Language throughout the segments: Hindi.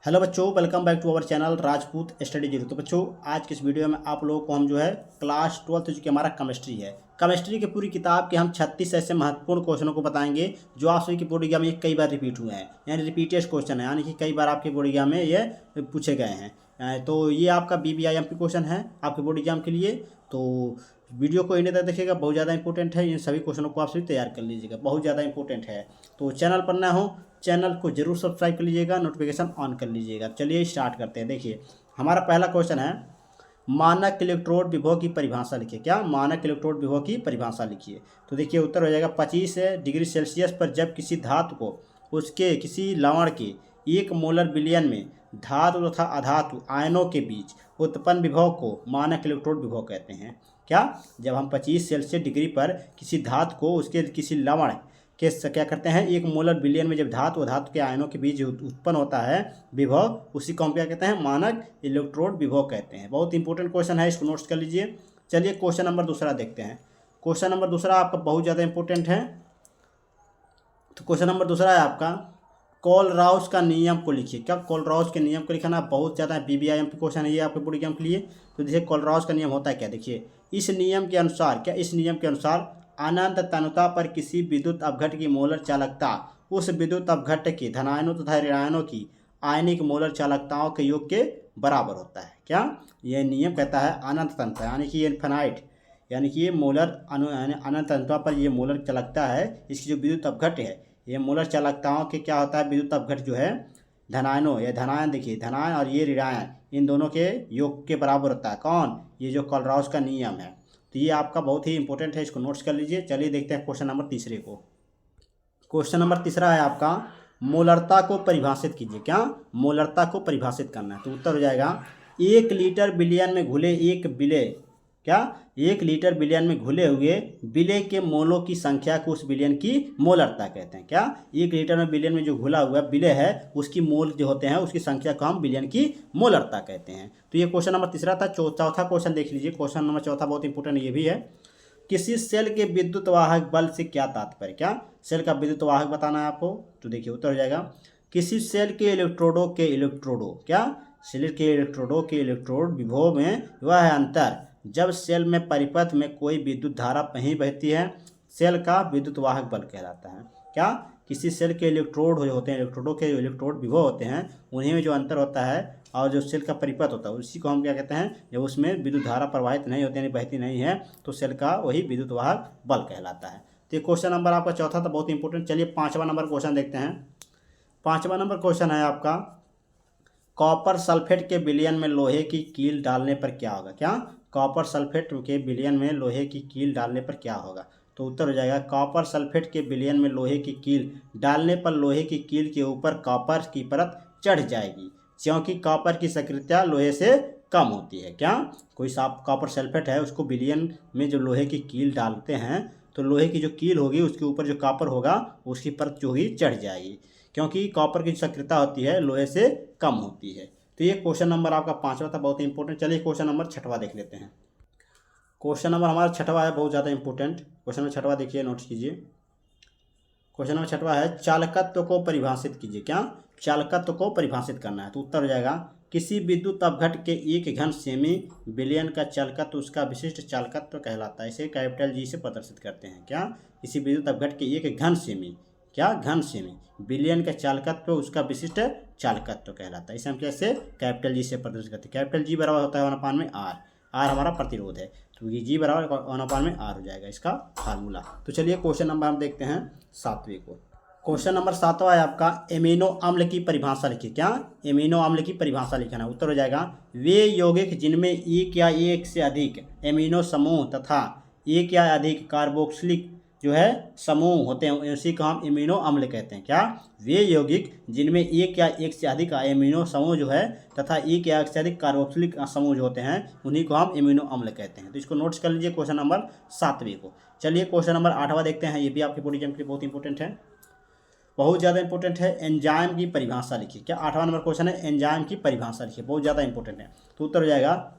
हेलो बच्चों, welcome back to our channel Rajput study zero. तो बच्चों, आज के इस वीडियो में आप लोगों को हम जो है क्लास 12 जो कि हमारा केमिस्ट्री है, केमिस्ट्री की पूरी किताब के हम 36 ऐसे महत्वपूर्ण क्वेश्चनों को बताएंगे जो आप सभी की बोर्ड एग्जाम में कई बार रिपीट हुए हैं, यानी रिपीटेड क्वेश्चन है, यानी कि कई बार आपके बोर्ड एग्जाम में ये पूछे गए हैं। तो ये आपका BBIMP क्वेश्चन है आपके बोर्ड एग्जाम के लिए। तो वीडियो को इन्हें तक देखिएगा, बहुत ज़्यादा इंपॉर्टेंट है। इन सभी क्वेश्चनों को आप सभी तैयार कर लीजिएगा, बहुत ज़्यादा इंपॉर्टेंट है। तो चैनल पर ना हो, चैनल को जरूर सब्सक्राइब कर लीजिएगा, नोटिफिकेशन ऑन कर लीजिएगा। चलिए स्टार्ट करते हैं। देखिए, हमारा पहला क्वेश्चन है, मानक इलेक्ट्रोड विभव की परिभाषा लिखिए। क्या? मानक इलेक्ट्रोड विभव की परिभाषा लिखिए। तो देखिए उत्तर हो जाएगा 25 डिग्री सेल्सियस पर जब किसी धातु को उसके किसी लवण के 1 मोलर विलयन में धातु तथा अधातु आयनों के बीच उत्पन्न विभव को मानक इलेक्ट्रोड विभव कहते हैं। क्या? जब हम 25 सेल्सियस डिग्री पर किसी धातु को उसके किसी लवण के क्या करते हैं, 1 मोलर विलयन में जब धातु और धातु के आयनों के बीच उत्पन्न होता है विभव, उसी को हम क्या कहते हैं? मानक इलेक्ट्रोड विभव कहते हैं। बहुत इंपॉर्टेंट क्वेश्चन है, इसको नोट्स कर लीजिए। चलिए क्वेश्चन नंबर दूसरा देखते हैं। क्वेश्चन नंबर दूसरा आपका बहुत ज़्यादा इंपॉर्टेंट है। तो क्वेश्चन नंबर दूसरा है आपका, कोलराउस का नियम को लिखिए। क्या? कोलराउस के नियम को लिखना बहुत ज़्यादा BBIMP क्वेश्चन है ये आपके बोर्ड एग्जाम के लिए। तो देखिए कोलराउस का नियम होता है क्या, देखिए इस नियम के अनुसार, क्या इस नियम के अनुसार अनंत तनुता पर किसी विद्युत अपघट्ट की मोलर चालकता उस विद्युत अपघट्ट के धनायनों तथा ऋणायनों की आयनिक मोलर चालकताओं के योग के बराबर होता है। क्या? यह नियम कहता है अनंत तनुता, यानी कि इनफिनाइट, यानी कि ये मोलर अनंत तनुता पर ये मोलर चालकता है, इसकी जो विद्युत अपघट्ट है, ये मोलर चालकताओं के क्या होता है, विद्युत अपघट्ट जो है धनायनों, या धनायन, देखिए धनायन और ये ऋणायन, इन दोनों के योग के बराबर होता है। कौन? ये जो कोलराउस का नियम है। तो ये आपका बहुत ही इंपॉर्टेंट है, इसको नोट्स कर लीजिए। चलिए देखते हैं क्वेश्चन नंबर तीसरे को। क्वेश्चन नंबर तीसरा है आपका, मोलरता को परिभाषित कीजिए। क्या? मोलरता को परिभाषित करना है। तो उत्तर हो जाएगा 1 लीटर विलयन में घुले एक विलय, क्या 1 लीटर विलयन में घुले हुए विलय के मोलों की संख्या को उस विलयन की मोलरता कहते हैं। क्या? 1 लीटर में विलयन में जो घुला हुआ विलय है उसकी मोल जो होते हैं उसकी संख्या को हम विलयन की मोलरता कहते हैं। तो ये क्वेश्चन नंबर तीसरा था। चौथा क्वेश्चन देख लीजिए। क्वेश्चन नंबर चौथा बहुत इंपॉर्टेंट ये भी है, किसी सेल के विद्युत वाहक बल से क्या तात्पर्य। क्या? सेल का विद्युत वाहक बताना है आपको। तो देखिए उत्तर हो जाएगा, किसी सेल के इलेक्ट्रोडों क्या सेल के इलेक्ट्रोड विभव में वह है अंतर जब सेल में परिपथ में कोई विद्युत धारा नहीं बहती है, सेल का विद्युत वाहक बल कहलाता है। क्या? किसी सेल के इलेक्ट्रोड होते हैं, इलेक्ट्रोडों के इलेक्ट्रोड विभव होते हैं, उन्हीं में जो अंतर होता है और जो सेल का परिपथ होता है उसी को हम क्या कहते हैं, जब उसमें विद्युत धारा प्रवाहित नहीं होती, यानी बहती नहीं है, तो सेल का वही विद्युत वाहक बल कहलाता है। तो ये क्वेश्चन नंबर आपका चौथा था, बहुत इंपॉर्टेंट। चलिए 5वां नंबर क्वेश्चन देखते हैं। 5वां नंबर क्वेश्चन है आपका, कॉपर सल्फेट के विलयन में लोहे की कील डालने पर क्या होगा। क्या? कॉपर सल्फेट के विलयन में लोहे की कील डालने पर क्या होगा। तो उत्तर हो जाएगा, कॉपर सल्फेट के विलयन में लोहे की कील डालने पर लोहे की कील के ऊपर कॉपर की परत चढ़ जाएगी, क्योंकि कॉपर की सक्रियता लोहे से कम होती है। क्या? कोई कॉपर सल्फेट है उसको विलयन में जो लोहे की कील डालते हैं तो लोहे की जो कील होगी उसके ऊपर जो कॉपर होगा उसकी परत जो होगी चढ़ जाएगी, क्योंकि कॉपर की सक्रियता होती है लोहे से कम होती है। तो ये क्वेश्चन नंबर आपका 5वां था, बहुत इंपॉर्टेंट। चलिए क्वेश्चन नंबर 6वां देख लेते हैं। क्वेश्चन नंबर हमारा 6वां है, बहुत ज़्यादा इंपॉर्टेंट क्वेश्चन नंबर 6वां, देखिए नोट्स कीजिए। क्वेश्चन नंबर 6वां है, चालकत्व को परिभाषित कीजिए। क्या? चालकत्व को परिभाषित करना है। तो उत्तर हो जाएगा, किसी विद्युत अपघट्ट के 1 घन सेमी विलयन का चालकत्व उसका विशिष्ट चालकत्व कहलाता है। इसे कैपिटल G से प्रदर्शित करते हैं। क्या? किसी विद्युत अपघट्ट के 1 घन सेमी, क्या घन सेमी विलयन का चालकत्व उसका विशिष्ट चालकत्व कहलाता है। इसे हम कैसे कैपिटल G से प्रदर्शित करते हैं। कैपिटल G बराबर होता है 1/में R, R हमारा प्रतिरोध है, तो ये G बराबर 1/में R हो जाएगा इसका फार्मूला। तो चलिए क्वेश्चन नंबर हम देखते हैं 7वें को। क्वेश्चन नंबर 7वां है आपका, एमिनो अम्ल की परिभाषा लिखिए। क्या? एमिनो अम्ल की परिभाषा लिखना है। उत्तर हो जाएगा, वे यौगिक जिनमें एक या एक से अधिक एमिनो समूह तथा एक या अधिक कार्बोक्सिलिक जो है समूह होते हैं उसी को हम एमिनो अम्ल कहते हैं। क्या? वे यौगिक जिनमें एक या एक से अधिक एमिनो समूह जो है तथा एक या एक से अधिक कार्बोक्सिलिक समूह जो होते हैं उन्हीं को हम एमिनो अम्ल कहते हैं। तो इसको नोट्स कर लीजिए क्वेश्चन नंबर 7वें को। चलिए क्वेश्चन नंबर 8वां देखते हैं। ये भी आपके बोर्ड एग्जाम के लिए बहुत इंपॉर्टेंट है, बहुत ज़्यादा इंपॉर्टेंट है। एंजाइम की परिभाषा लिखिए। क्या? 8वां नंबर क्वेश्चन है, एंजाइम की परिभाषा लिखिए, बहुत ज़्यादा इंपॉर्टेंट है। तो उत्तर हो जाएगा,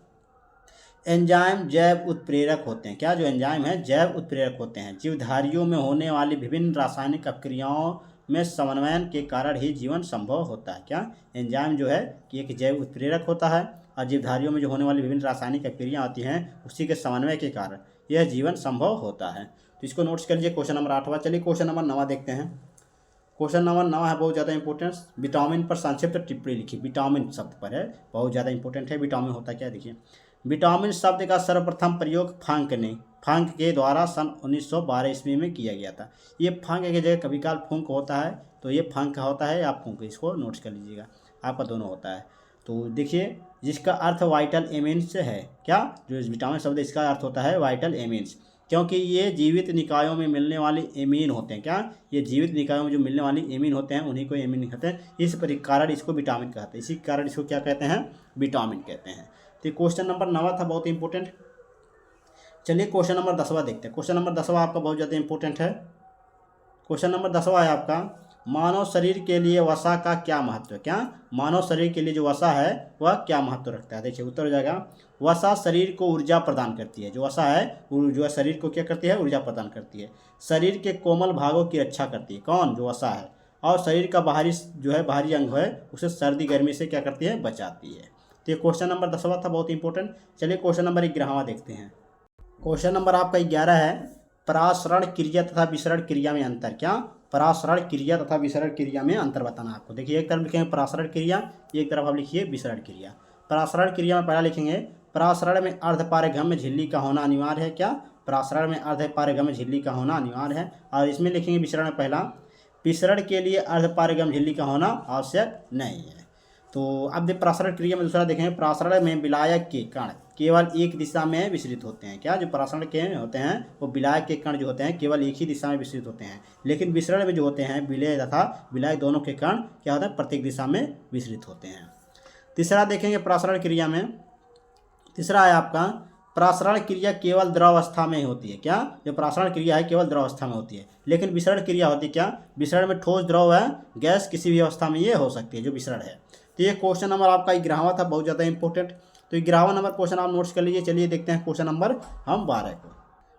एंजाइम जैव उत्प्रेरक होते हैं। क्या? जो एंजाइम है जैव उत्प्रेरक होते हैं, जीवधारियों में होने वाली विभिन्न रासायनिक अपक्रियाओं में समन्वयन के कारण ही जीवन संभव होता है। क्या? एंजाइम जो है कि एक जैव उत्प्रेरक होता है और जीवधारियों में जो होने वाली विभिन्न रासायनिक क्रियाएं होती हैं उसी के समन्वय के कारण यह जीवन संभव होता है। तो इसको नोट्स कर लीजिए। क्वेश्चन नंबर 8वां। चलिए क्वेश्चन नंबर 9वां देखते हैं। क्वेश्चन नंबर 9 है बहुत ज़्यादा इंपॉर्टेंस। विटामिन पर संक्षिप्त टिप्पणी लिखिए। विटामिन शब्द पर है, बहुत ज़्यादा इंपॉर्टेंट है। विटामिन होता क्या देखिए। विटामिन शब्द का सर्वप्रथम प्रयोग फांक के द्वारा सन 1912 ईस्वी में किया गया था। ये फांक की जगह कभी काल फूंक होता है, तो ये फांक होता है या फूंक, इसको नोट्स कर लीजिएगा, आपका दोनों होता है। तो देखिए जिसका अर्थ वाइटल एमिन्स है। क्या? जो विटामिन शब्द इसका अर्थ होता है वाइटल एमिन्स, क्योंकि ये जीवित निकायों में मिलने वाली एमीन होते हैं। क्या? ये जीवित निकायों में जो मिलने वाली एमीन होते हैं उन्हीं को एमीन कहते हैं। इस कारण इसको विटामिन कहते हैं, इसी कारण इसको क्या कहते हैं? विटामिन कहते हैं। तो क्वेश्चन नंबर 9 था बहुत इंपॉर्टेंट। चलिए क्वेश्चन नंबर 10वां देखते हैं। क्वेश्चन नंबर 10वां आपका बहुत ज़्यादा इंपॉर्टेंट है। क्वेश्चन नंबर 10वां है आपका, मानव शरीर के लिए वसा का क्या महत्व है। क्या? मानव शरीर के लिए जो वसा है वह क्या महत्व रखता है। देखिए उत्तर हो जाएगा, वसा शरीर को ऊर्जा प्रदान करती है। जो वसा है जो है शरीर को क्या करती है? ऊर्जा प्रदान करती है। शरीर के कोमल भागों की रक्षा करती है। कौन? जो वसा है। और शरीर का बाहरी जो है बाहरी अंग है उसे सर्दी गर्मी से क्या करती है? बचाती है। तो ये क्वेश्चन नंबर 10वां था बहुत इंपॉर्टेंट। चलिए क्वेश्चन नंबर 11वां देखते हैं। क्वेश्चन नंबर आपका 11 है, परासरण क्रिया तथा विसरण क्रिया में अंतर। क्या? परासरण क्रिया तथा विसरण क्रिया में अंतर बताना आपको। देखिए एक तरफ लिखेंगे परासरण क्रिया, एक तरफ आप लिखिए विसरण क्रिया। परासरण क्रिया में पहला लिखेंगे, परासरण में अर्धपारगम्य झिल्ली का होना अनिवार्य है। क्या? परासरण में अर्धपारगम्य झिल्ली का होना अनिवार्य है। और इसमें लिखेंगे विसरण में पहला, विसरण के लिए अर्धपारगम्य झिल्ली का होना आवश्यक नहीं है। तो अब परासरण क्रिया में दूसरा देखेंगे, परासरण में विलायक के कण केवल एक दिशा में विसरित होते हैं। क्या? जो परासरण के होते हैं वो विलायक के कण जो होते हैं केवल एक ही दिशा में विसरित होते हैं, लेकिन विसरण में जो होते हैं विलेय तथा विलायक दोनों के कण क्या होते हैं? प्रत्येक दिशा में विसरित होते हैं। तीसरा देखेंगे परासरण क्रिया में, तीसरा है आपका, परासरण क्रिया केवल द्रव अवस्था में होती है। क्या? जो परासरण क्रिया है केवल द्रव अवस्था में होती है, लेकिन विसरण क्रिया होती है क्या? विसरण में ठोस, द्रव है, गैस, किसी भी अवस्था में ये हो सकती है जो विसरण है। तो ये क्वेश्चन नंबर आपका 11वां था बहुत ज़्यादा इंपॉर्टेंट। तो 11वां नंबर क्वेश्चन आप नोट्स कर लीजिए। चलिए देखते हैं क्वेश्चन नंबर हम 12 को।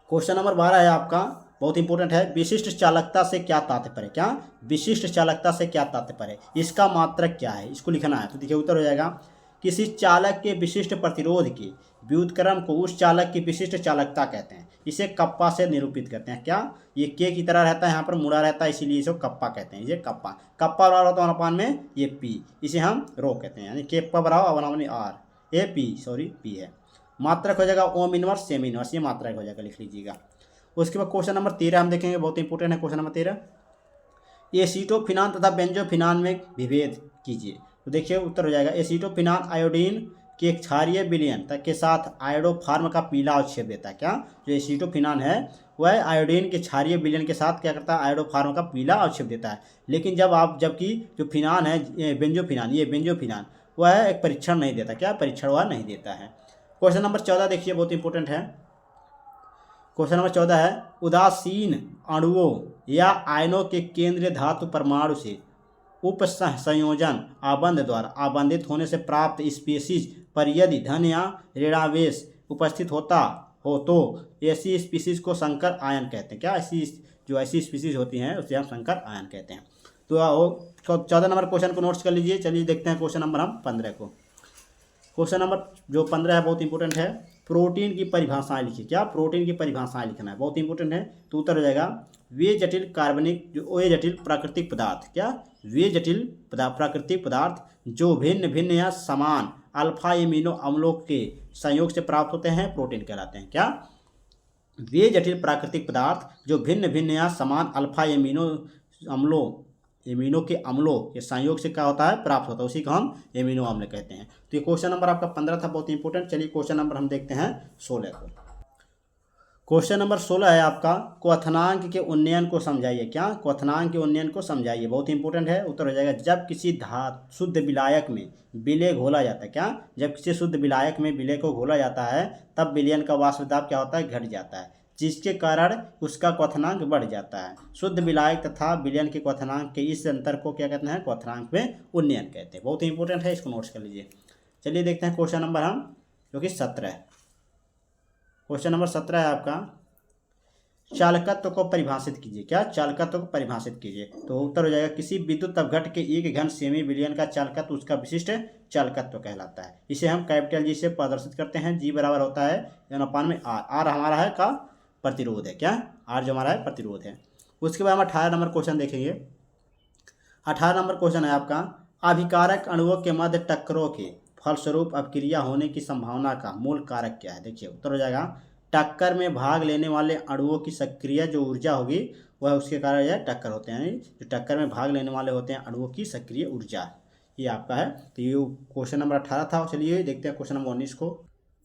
क्वेश्चन नंबर 12 है आपका बहुत इंपॉर्टेंट है, विशिष्ट चालकता से क्या तात्पर्य। क्या? विशिष्ट चालकता से क्या तात्पर्य, इसका मात्रक क्या है, इसको लिखना है। तो देखिए उत्तर हो जाएगा, किसी चालक के विशिष्ट प्रतिरोध के व्युत्क्रम को उस चालक की विशिष्ट चालकता कहते हैं। इसे कप्पा से निरूपित करते हैं। क्या? ये के की तरह रहता है, यहाँ पर मुड़ा रहता है, इसीलिए इसे कप्पा कहते हैं। ये कप्पा बराबर होता है अनुपान में ये पी, इसे हम रो कहते हैं, यानी के बराबर अनुपान में R, A P sorry P है। मात्रक हो जाएगा ओम इनवर्स सेमी इनवर्स, ये मात्रक हो जाएगा, लिख लीजिएगा। उसके बाद क्वेश्चन नंबर 13 हम देखेंगे, बहुत इंपॉर्टेंट है क्वेश्चन नंबर 13, एसीटोफिनान तथा बेंजोफिनान में विभेद कीजिए। तो देखिए उत्तर हो जाएगा, एसीटोफिनान आयोडीन के एक क्षारीय विलयन तक के साथ आयोडोफार्म का पीला अवक्षेप देता है। क्या? जो एसीटोफिनान है वह आयोडीन के क्षारीय विलयन के साथ क्या करता है? आयोडोफार्म का पीला अवक्षेप देता है। लेकिन जबकि जो फिनान है बेंजोफिनान वह एक परीक्षण नहीं देता। क्या? परीक्षण वह नहीं देता है। क्वेश्चन नंबर 14 देखिए, बहुत इंपॉर्टेंट है। क्वेश्चन नंबर 14 है, उदासीन अणुओं या आयनों के केंद्रीय धातु परमाणु से उप संयोजन आबंध द्वारा आबंधित होने से प्राप्त स्पीसीज पर यदि धन या ऋणावेश उपस्थित होता हो तो ऐसी स्पीसीज को संकर आयन कहते हैं। क्या? ऐसी स्पीसीज होती हैं उसे हम संकर आयन कहते हैं। तो 14 नंबर क्वेश्चन को नोट्स कर लीजिए। चलिए देखते हैं क्वेश्चन नंबर हम 15 को। क्वेश्चन नंबर जो 15 है बहुत इंपॉर्टेंट है, प्रोटीन की परिभाषाएं लिखिए। क्या? प्रोटीन की परिभाषाएं लिखना है, बहुत इंपॉर्टेंट है। तो उत्तर हो जाएगा, वे जटिल प्राकृतिक पदार्थ। क्या? वे जटिल प्राकृतिक पदार्थ जो भिन्न भिन्न या समान अल्फा एमिनो अम्लों के संयोग से प्राप्त होते हैं प्रोटीन कहलाते हैं। क्या? वे जटिल प्राकृतिक पदार्थ जो भिन्न भिन्न या समान अल्फा एमिनो के अम्लों के संयोग से क्या होता है? प्राप्त होता है, उसी को हम एमिनो अम्ल कहते हैं। तो ये क्वेश्चन नंबर आपका 15 था, बहुत इंपॉर्टेंट। चलिए क्वेश्चन नंबर हम देखते हैं 16 को। क्वेश्चन नंबर 16 है आपका, क्वथनांक के उन्नयन को समझाइए। क्या? क्वथनांक के उन्नयन को समझाइए, बहुत इंपॉर्टेंट है। उत्तर हो जाएगा, जब किसी शुद्ध विलायक में विलय घोला जाता है। क्या? जब किसी शुद्ध विलायक में विलय को घोला जाता है तब विलयन का वाष्प दाब क्या होता है? घट जाता है, जिसके कारण उसका क्वथनांक बढ़ जाता है। शुद्ध विलायक तथा विलयन के क्वथनांक के इस अंतर को क्या कहते हैं? क्वथनांक में उन्नयन कहते हैं। बहुत इंपॉर्टेंट है, इसको नोट्स कर लीजिए। चलिए देखते हैं क्वेश्चन नंबर हम जो कि 17 है। क्वेश्चन नंबर 17 है आपका, चालकत्व को परिभाषित कीजिए। क्या? चालकत्व को परिभाषित कीजिए। तो उत्तर हो जाएगा किसी विद्युत अपघट के 1 घन सेमी बिलियन का चालकत्व उसका विशिष्ट चालकत्व कहलाता है। इसे हम कैपिटल जी से प्रदर्शित करते हैं। जी बराबर होता है n/में r। आर हमारा है का प्रतिरोध है। क्या? आर जो हमारा है प्रतिरोध है। उसके बाद हम 18 नंबर क्वेश्चन देखेंगे। 18 नंबर क्वेश्चन है आपका, अभिकारक अणुओं के मध्य टक्करों के फलस्वरूप अपक्रिया होने की संभावना का मूल कारक क्या है? देखिए उत्तर हो जाएगा टक्कर में भाग लेने वाले अणुओं की सक्रिय जो ऊर्जा होगी वह उसके कारण यह टक्कर होते हैं। जो टक्कर में भाग लेने वाले होते हैं अणुओं की सक्रिय ऊर्जा, ये आपका है। तो ये क्वेश्चन नंबर 18 था। चलिए देखते हैं क्वेश्चन नंबर 19 को।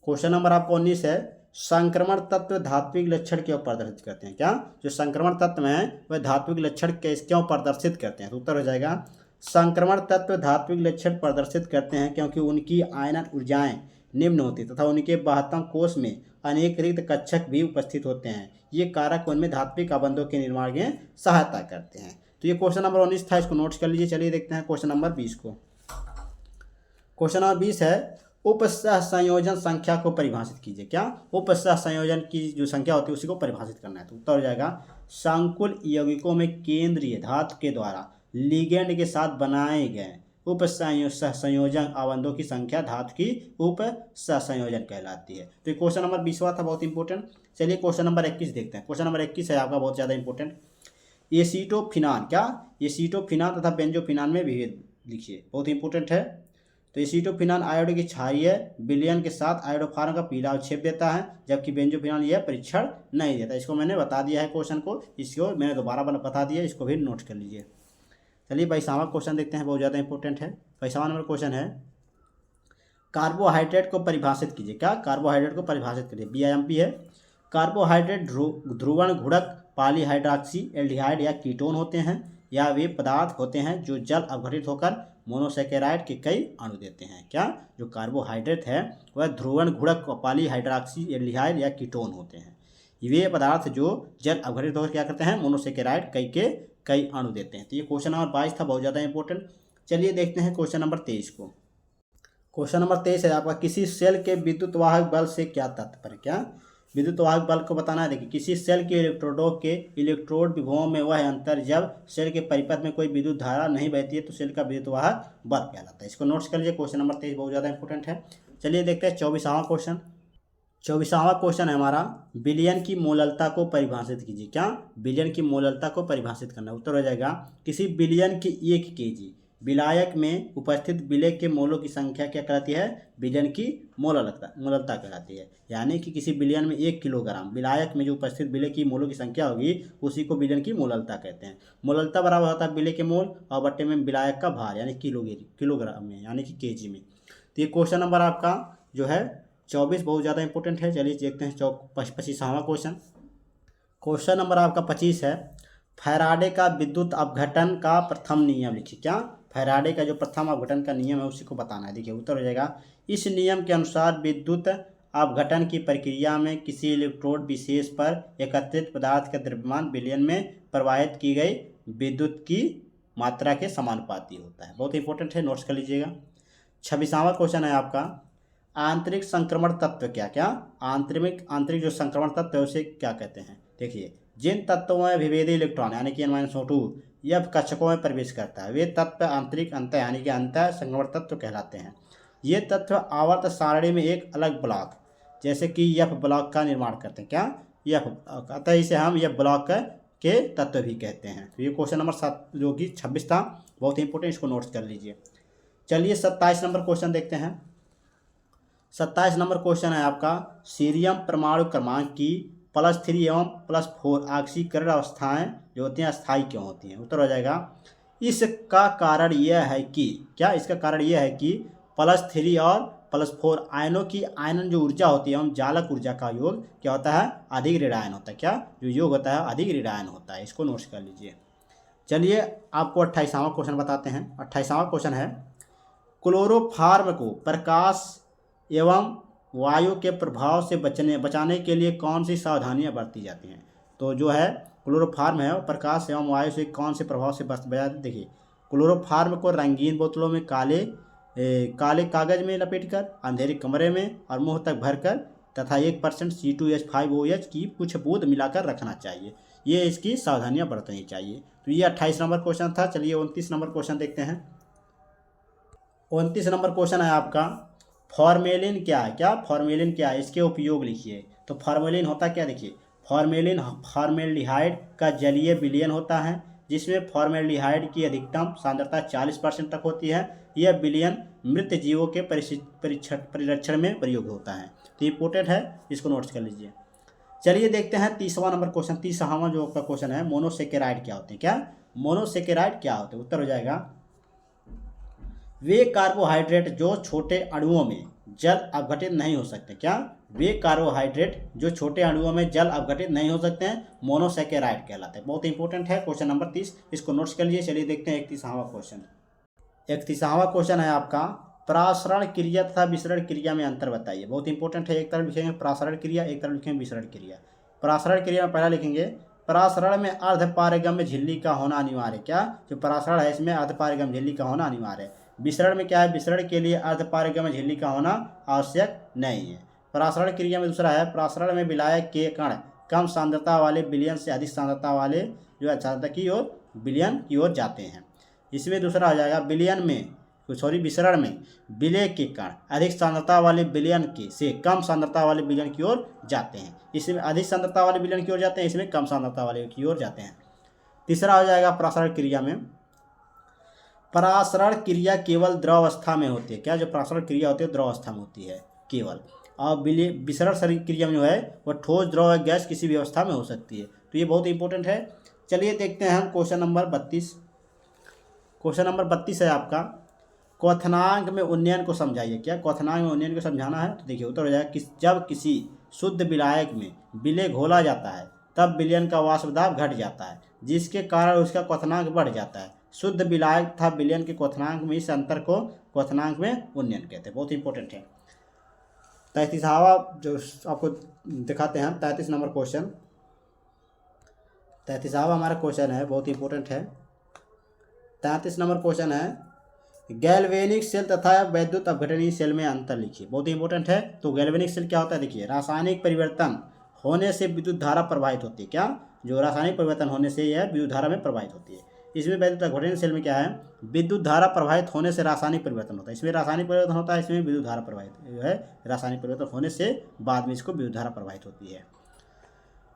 क्वेश्चन नंबर आपका 19 है, संक्रमण तत्व धात्विक लक्षण क्यों प्रदर्शित करते हैं? क्या? जो संक्रमण तत्व हैं वह धात्विक लक्षण क्यों प्रदर्शित करते हैं? तो उत्तर हो जाएगा संक्रमण तत्व धात्विक लक्षण प्रदर्शित करते हैं क्योंकि उनकी आयनन ऊर्जाएं निम्न होती तथा उनके बाह्यतम कोश में अनेक रिक्त कक्षक भी उपस्थित होते हैं। ये कारक उनमें धात्विक आबंधों के निर्माण में सहायता करते हैं। तो ये क्वेश्चन नंबर 19 था, इसको नोट्स कर लीजिए। चलिए देखते हैं क्वेश्चन नंबर 20 को। क्वेश्चन नंबर 20 है, उपसह संयोजन संख्या को परिभाषित कीजिए। क्या? उपसह संयोजन की जो संख्या होती है उसी को परिभाषित करना है। तो उत्तर हो जाएगा संकुल यौगिकों में केंद्रीय धातु के द्वारा लिगेंड के साथ बनाए गए उप संयोजन आबंधों की संख्या धातु की उप संयोजन कहलाती है। तो ये क्वेश्चन नंबर 20वां था, बहुत इंपॉर्टेंट। चलिए क्वेश्चन नंबर 21 देखते हैं। क्वेश्चन नंबर 21 है आपका बहुत ज़्यादा इंपॉर्टेंट। एसीटोफिनान, क्या? एसीटोफिनान तथा बेंजोफिनान में विभेद लिखिए, बहुत इंपॉर्टेंट है। तो एसीटोफिनान आयोडीन की क्षारीय विलयन के साथ आयोडोफार्म का पीला अवक्षेप देता है, जबकि बेंजोफिनान यह परीक्षण नहीं देता। इसको मैंने बता दिया है क्वेश्चन को, इसको मैंने दोबारा बता दिया, इसको भी नोट कर लीजिए। चलिए 22वां क्वेश्चन देखते हैं, बहुत ज़्यादा इंपॉर्टेंट है। 22वां नंबर क्वेश्चन है, कार्बोहाइड्रेट को परिभाषित कीजिए। क्या? कार्बोहाइड्रेट को परिभाषित करिए। बीआईएमपी है। कार्बोहाइड्रेट ध्रुवण घुड़क पॉलीहाइड्रॉक्सी एल्डिहाइड या कीटोन होते हैं, या वे पदार्थ होते हैं जो जल अपघटित होकर मोनोसैकेराइड के कई अणु देते हैं। क्या? जो कार्बोहाइड्रेट है वह ध्रुवण घुड़क पॉलीहाइड्रॉक्सी एल्डिहाइड या कीटोन होते हैं। वे पदार्थ जो जल अपघटित होकर क्या करते हैं? मोनोसैकेराइड कई अणु देते हैं। तो ये क्वेश्चन नंबर 22 था, बहुत ज़्यादा इंपॉर्टेंट। चलिए देखते हैं क्वेश्चन नंबर 23 को। क्वेश्चन नंबर 23 है आपका, किसी सेल के विद्युत वाहक बल से क्या तात्पर्य? क्या? विद्युत वाहक बल को बताना है। देखिए किसी सेल के इलेक्ट्रोडों के इलेक्ट्रोड विभवों में वह अंतर जब सेल के परिपथ में कोई विद्युत धारा नहीं बहती है तो सेल का विद्युत वाहक बल कहलाता है। इसको नोट्स कर लीजिए, क्वेश्चन नंबर 23 बहुत ज़्यादा इंपॉर्टेंट है। चलिए देखते हैं 24वां क्वेश्चन। 24वां क्वेश्चन है हमारा, विलयन की मोललता को परिभाषित कीजिए। क्या? विलयन की मोललता को परिभाषित करना। उत्तर हो जाएगा किसी विलयन की 1 kg विलायक में उपस्थित विलय के मोलों की संख्या क्या कहलाती है? विलयन की मोललता कहलाती है। यानी कि किसी विलयन में 1 किलोग्राम विलायक में जो उपस्थित विलय की मोलों की संख्या होगी उसी को विलयन की मोललता कहते हैं। मोललता बराबर होता है विलय के मोल और बट्टे में विलायक का भार, यानी किलोग्राम में, यानी कि केजी में। तो ये क्वेश्चन नंबर आपका जो है 24 बहुत ज़्यादा इंपॉर्टेंट है। चलिए देखते हैं 25वां क्वेश्चन। क्वेश्चन नंबर आपका 25 है, फैराडे का विद्युत अपघटन का प्रथम नियम लिखिए। क्या? फैराडे का जो प्रथम अपघटन का नियम है उसी को बताना है। देखिए उत्तर हो जाएगा, इस नियम के अनुसार विद्युत अपघटन की प्रक्रिया में किसी इलेक्ट्रोड विशेष पर एकत्रित पदार्थ का द्रव्यमान विलयन में प्रवाहित की गई विद्युत की मात्रा के समानुपाती होता है। बहुत इंपॉर्टेंट है, नोट्स कर लीजिएगा। 26वां क्वेश्चन है आपका, आंतरिक संक्रमण तत्व क्या? क्या? आंतरिक जो संक्रमण तत्व है उसे क्या कहते हैं? देखिए जिन तत्वों में विभेदी इलेक्ट्रॉन यानी कि N-2 यह कक्षकों में प्रवेश करता है वे तत्व आंतरिक अंतः यानी कि अंतः संक्रमण तत्व कहलाते हैं। ये तत्व आवर्त सारणी में एक अलग ब्लॉक जैसे कि एफ ब्लॉक का निर्माण करते हैं। क्या? एफ, अतः इसे हम एफ ब्लॉक के तत्व भी कहते हैं। तो ये क्वेश्चन नंबर 7 जो कि 26 था, बहुत इंपॉर्टेंट, इसको नोट्स कर लीजिए। चलिए 27 नंबर क्वेश्चन देखते हैं। 27 नंबर क्वेश्चन है आपका, सीरियम परमाणु क्रमांक की +3 एवं +4 ऑक्सीकरण अवस्थाएं जो होती हैं अस्थायी क्यों होती हैं? उत्तर हो जाएगा, इसका कारण यह है कि क्या? इसका कारण यह है कि +3 और +4 आयनों की आयनन जो ऊर्जा होती है एवं जालक ऊर्जा का योग क्या होता है? अधिक ऋणायन होता है। क्या? जो योग होता है अधिक ऋणायन होता है। इसको नोट्स कर लीजिए। चलिए आपको 28वां क्वेश्चन बताते हैं। 28वां क्वेश्चन है, क्लोरोफार्म को प्रकाश एवं वायु के प्रभाव से बचाने के लिए कौन सी सावधानियां बरती जाती हैं? तो जो है क्लोरोफार्म है प्रकाश एवं वायु से कौन से प्रभाव से बचाते? देखिए क्लोरोफार्म को रंगीन बोतलों में काले कागज में लपेटकर अंधेरे कमरे में और मुंह तक भरकर तथा 1% C2H5OH की कुछ बूंद मिलाकर रखना चाहिए। ये इसकी सावधानियां बरतनी चाहिए। तो ये 28 नंबर क्वेश्चन था। चलिए 29 नंबर क्वेश्चन देखते हैं। 29 नंबर क्वेश्चन है आपका, फॉर्मेलिन क्या है? क्या फॉर्मेलिन क्या है, इसके उपयोग लिखिए। तो फॉर्मेलिन होता क्या, देखिए फॉर्मेलिन फॉर्मेल्डिहाइड का जलीय विलयन होता है, जिसमें फॉर्मेल्डिहाइड की अधिकतम सांद्रता 40% तक होती है। यह विलयन मृत जीवों के परिरक्षण में प्रयोग होता है। तो इंपॉर्टेंट है, इसको नोट्स कर लीजिए। चलिए देखते हैं 30वां नंबर क्वेश्चन। 30वां जो आपका क्वेश्चन है, मोनोसेकेराइड क्या होते हैं? क्या मोनोसेकेराइड क्या होते हैं? उत्तर हो जाएगा, वे कार्बोहाइड्रेट जो छोटे अणुओं में जल अपघटित नहीं हो सकते। क्या? वे कार्बोहाइड्रेट जो छोटे अणुओं में जल अपघटित नहीं हो सकते हैं, मोनोसेकेराइड कहलाते हैं। बहुत इंपॉर्टेंट है क्वेश्चन नंबर 30, इसको नोट्स कर लीजिए। चलिए देखते हैं 31वां क्वेश्चन। 31वां क्वेश्चन है आपका, प्रासरण क्रिया तथा विसरण क्रिया में अंतर बताइए। बहुत इंपॉर्टेंट है, एक तरफ लिखेंगे प्रासरण क्रिया, एक तरफ लिखेंगे विसरण क्रिया। प्रासरण क्रिया में पहला लिखेंगे, परासरण में अर्धपारगम्य झिल्ली का होना अनिवार्य है। क्या? जो परासरण है इसमें अर्धपारगम्य झिल्ली का होना अनिवार्य है। विसरण में क्या है? विसरण के लिए अर्धपारगम्य झिल्ली का होना आवश्यक नहीं है। परासरण क्रिया में दूसरा है, परासरण में विलायक के कण कम सांद्रता वाले विलयन से अधिक सांद्रता वाले जो है सांद्रता की ओर विलयन की ओर जाते हैं। इसमें दूसरा आ जाएगा, विसरण में विलय के कण अधिक सांद्रता वाले विलयन के से कम सांद्रता वाले विलयन की ओर जाते हैं। इसमें अधिक सांद्रता वाले विलयन की ओर जाते हैं, इसमें कम सांद्रता वाले की ओर जाते हैं। तीसरा हो जाएगा, परासरण क्रिया में परासरण क्रिया केवल द्रव अवस्था में होती है। क्या? जो परासरण क्रिया होती है द्रव अवस्था में होती है केवल, और विसरण क्रिया में जो है वह ठोस, द्रव या गैस किसी भी अवस्था में हो सकती है। तो ये बहुत इंपॉर्टेंट है। चलिए देखते हैं हम क्वेश्चन नंबर 32। क्वेश्चन नंबर 32 है आपका, क्वथनांक में उन्नयन को समझाइए। क्या? क्वथनांक में उन्नयन को समझाना है। तो देखिए उत्तर हो जाएगा, जब किसी शुद्ध विलायक में विलय घोला जाता है तब विलयन का वाष्प दाब घट जाता है, जिसके कारण उसका क्वथनांक बढ़ जाता है। शुद्ध विलायक तथा विलयन के क्वथनांक में इस अंतर को क्वथनांक में उन्नयन कहते हैं। बहुत इंपॉर्टेंट है। 33वां जो आपको दिखाते हैं, 33 नंबर क्वेश्चन। 33वां हमारा क्वेश्चन है, बहुत इंपॉर्टेंट है। 33 नंबर क्वेश्चन है, गैल्वेनिक सेल तथा वैद्युत अपघटनीय सेल में अंतर लिखिए। बहुत इंपॉर्टेंट है। तो गैल्वेनिक सेल क्या होता है? देखिए, रासायनिक परिवर्तन होने से विद्युत धारा प्रवाहित होती है। क्या? जो रासायनिक परिवर्तन होने से यह विद्युत धारा में प्रवाहित होती है। इसमें वैद्युत अपघटनीय सेल में क्या है? विद्युत धारा प्रवाहित होने से रासायनिक परिवर्तन होता है। इसमें रासायनिक परिवर्तन होता है, इसमें विद्युत धारा प्रवाहित है। रासायनिक परिवर्तन होने से बाद में इसको विद्युत धारा प्रवाहित होती है।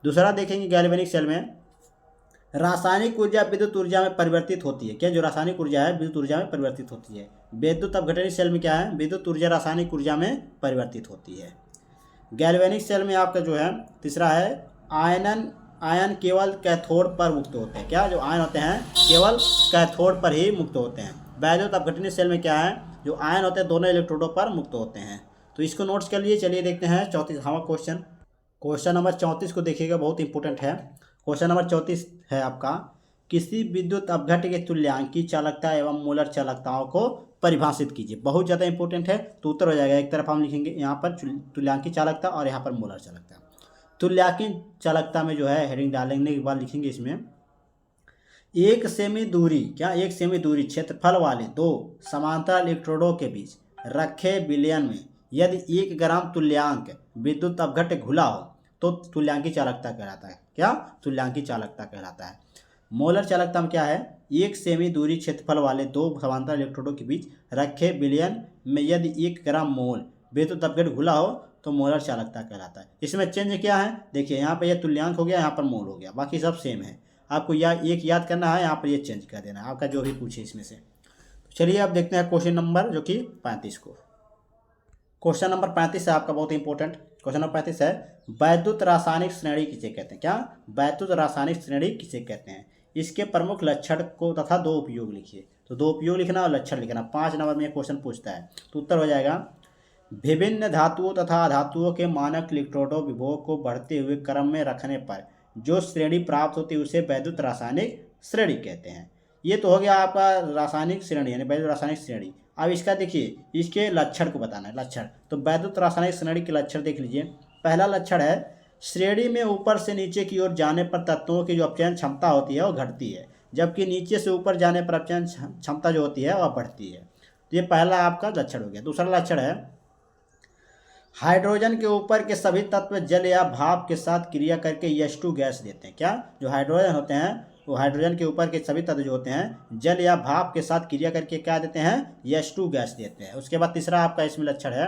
दूसरा देखेंगे, गैल्वेनिक सेल में रासायनिक ऊर्जा विद्युत ऊर्जा में परिवर्तित होती है। क्या? जो रासायनिक ऊर्जा है विद्युत ऊर्जा में परिवर्तित होती है। विद्युत अपघटनीय सेल में क्या है? विद्युत ऊर्जा रासायनिक ऊर्जा में परिवर्तित होती है। गैल्वेनिक सेल में आपका जो है तीसरा है, आयन केवल कैथोड पर मुक्त होते हैं। क्या? जो आयन होते हैं केवल कैथोड पर ही मुक्त होते हैं। वैद्युत अपघटनीय सेल में क्या है? जो आयन होते हैं दोनों इलेक्ट्रोडों पर मुक्त होते हैं। तो इसको नोट्स कर लिए। चलिए देखते हैं 34वां क्वेश्चन। क्वेश्चन नंबर 34 को देखिएगा, बहुत इंपॉर्टेंट है। क्वेश्चन नंबर 34 है आपका, किसी विद्युत अपघट्य के तुल्यांकी चालकता एवं मोलर चालकताओं को परिभाषित कीजिए। बहुत ज़्यादा इंपॉर्टेंट है। तो उत्तर हो जाएगा, एक तरफ हम लिखेंगे यहाँ पर तुल्यांकी चालकता और यहाँ पर मोलर चालकता। तुल्यांकी चालकता में जो है हेडिंग डालने के बाद लिखेंगे इसमें, 1 सेमी दूरी, क्या 1 सेमी दूरी क्षेत्रफल वाले दो समांतर इलेक्ट्रोडों के बीच रखे विलयन में यदि 1 ग्राम तुल्यांक विद्युत अपघट्य घुला हो तो तुल्यांकी चालकता कहलाता है। क्या? तुल्यांकी चालकता कहलाता है। मोलर चालकता में क्या है? 1 सेमी दूरी क्षेत्रफल वाले दो समांतर इलेक्ट्रोडों के बीच रखे विलयन में यदि 1 ग्राम मोल विद्युत अपघट्य घुला हो तो मोलर चालकता कहलाता है। इसमें चेंज क्या है? देखिए यहाँ पर यह तुल्यांक हो गया, यहाँ पर मोल हो गया, बाकी सब सेम है। आपको एक याद करना है, यहाँ पर ये चेंज कर देना है, आपका जो भी पूछे इसमें से। तो चलिए अब देखते हैं क्वेश्चन नंबर जो कि 35 को। क्वेश्चन नंबर 35 है आपका, बहुत इंपॉर्टेंट। क्वेश्चन नंबर 35 है, वैद्युत रासायनिक श्रेणी किसे कहते हैं? क्या? वैद्युत रासायनिक श्रेणी किसे कहते हैं? इसके प्रमुख लक्षण को तथा दो उपयोग लिखिए। तो दो उपयोग लिखना और लक्षण लिखना। 5 नंबर में क्वेश्चन पूछता है। तो उत्तर हो जाएगा, विभिन्न धातुओं तथा अधातुओं के मानक इलेक्ट्रोडों विभव को बढ़ते हुए क्रम में रखने पर जो श्रेणी प्राप्त होती है उसे वैद्युत रासायनिक श्रेणी कहते हैं। ये तो हो गया आपका रासायनिक श्रेणी यानी वैद्युत रासायनिक श्रेणी। अब इसका देखिए, इसके लक्षण को बताना है। लक्षण, तो वैद्युत रासायनिक श्रेणी के लक्षण देख लीजिए। पहला लक्षण है, श्रेणी में ऊपर से नीचे की ओर जाने पर तत्वों की जो अपचयन क्षमता होती है वो घटती है, जबकि नीचे से ऊपर जाने पर अपचयन क्षमता जो होती है वह बढ़ती है। तो ये पहला आपका लक्षण हो गया। दूसरा लक्षण है, हाइड्रोजन के ऊपर के सभी तत्व जल या भाप के साथ क्रिया करके H2 गैस देते हैं। क्या? जो हाइड्रोजन होते हैं वो हाइड्रोजन के ऊपर के सभी तत्व जो होते हैं जल या भाप के साथ क्रिया करके क्या देते हैं? H2 गैस देते हैं। उसके बाद तीसरा आपका इसमें लक्षण है,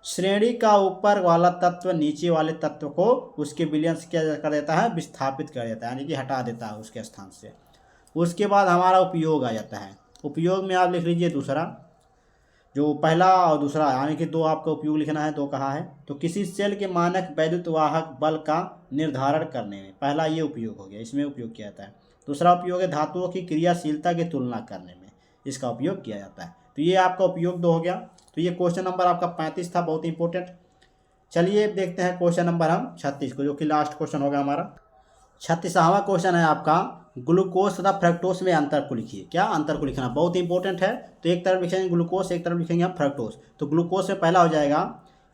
श्रेणी का ऊपर वाला तत्व नीचे वाले तत्व को उसके विलयन से क्या कर देता है? विस्थापित कर देता है, यानी कि हटा देता है उसके स्थान से। उसके बाद हमारा उपयोग आ जाता है। उपयोग में आप लिख लीजिए दूसरा, जो पहला और दूसरा यानी कि दो आपका उपयोग लिखना है, दो कहा है। तो किसी सेल के मानक वैद्युत वाहक बल का निर्धारण करने में, पहला ये उपयोग हो गया, इसमें उपयोग किया जाता है। दूसरा उपयोग है धातुओं की क्रियाशीलता की तुलना करने में, इसका उपयोग किया जाता है। तो ये आपका उपयोग 2 हो गया। तो ये क्वेश्चन नंबर आपका 35 था, बहुत इंपॉर्टेंट। चलिए देखते हैं क्वेश्चन नंबर हम 36 को, जो कि लास्ट क्वेश्चन होगा हमारा। 36वां क्वेश्चन है आपका, ग्लूकोज तथा फ्रक्टोज में अंतर को लिखिए। क्या? अंतर को लिखना बहुत इंपॉर्टेंट है। तो एक तरफ लिखेंगे ग्लूकोज, एक तरफ लिखेंगे हम फ्रक्टोज। तो ग्लूकोज में पहला हो जाएगा,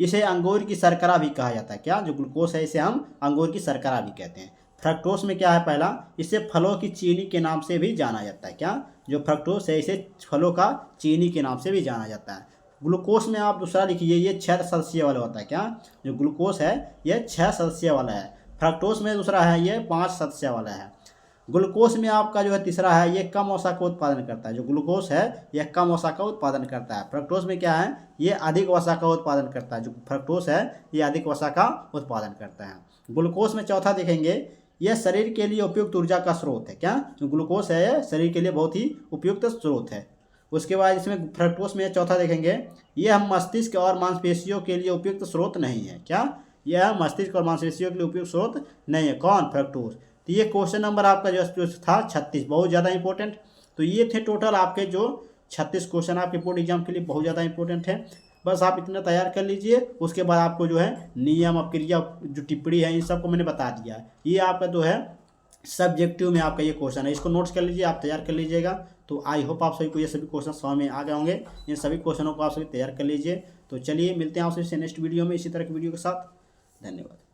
इसे अंगूर की शर्करा भी कहा जाता है। क्या? जो ग्लूकोज है इसे हम अंगूर की शर्करा भी कहते हैं। फ्रक्टोज में क्या है? पहला, इसे फलों की चीनी के नाम से भी जाना जाता है। क्या? जो फ्रक्टोज है इसे फलों का चीनी के नाम से भी जाना जाता है। ग्लूकोज में आप दूसरा लिखिए, ये 6 सदस्य वाला होता है। क्या? जो ग्लूकोज है ये 6 सदस्य वाला है। फ्रक्टोज में दूसरा है ये 5 सदस्य वाला है। ग्लूकोज में आपका जो है तीसरा है, ये कम वसा का उत्पादन करता है। जो ग्लूकोज है यह कम वसा का उत्पादन करता है। फ्रक्टोज में क्या है? ये अधिक वसा का उत्पादन करता है। जो फ्रक्टोज है ये अधिक वसा का उत्पादन करता है। ग्लूकोज में चौथा देखेंगे, यह शरीर के लिए उपयुक्त ऊर्जा का स्रोत है। क्या? जो ग्लूकोज है यह शरीर के लिए बहुत ही उपयुक्त स्रोत है। उसके बाद इसमें फ्रक्टोज में चौथा देखेंगे, यह मस्तिष्क और मांसपेशियों के लिए उपयुक्त स्रोत नहीं है। क्या? यह मस्तिष्क और मांसपेशियों के लिए उपयुक्त स्रोत नहीं है। कौन? फ्रक्टोज। तो ये क्वेश्चन नंबर आपका जो था 36, बहुत ज़्यादा इंपॉर्टेंट। तो ये थे टोटल आपके जो 36 क्वेश्चन आपके बोर्ड एग्जाम के लिए बहुत ज़्यादा इंपॉर्टेंट है। बस आप इतना तैयार कर लीजिए। उसके बाद आपको जो है नियम, अपक्रिया, जो टिप्पणी है, इन सबको मैंने बता दिया है। ये आपका जो है सब्जेक्टिव में आपका ये क्वेश्चन है, इसको नोट्स कर लीजिए, आप तैयार कर लीजिएगा। तो आई होप आप सभी को ये सभी क्वेश्चन समझ में आ गए होंगे। इन सभी क्वेश्चनों को आप सभी तैयार कर लीजिए। तो चलिए मिलते हैं आपसे नेक्स्ट वीडियो में इसी तरह की वीडियो के साथ। धन्यवाद।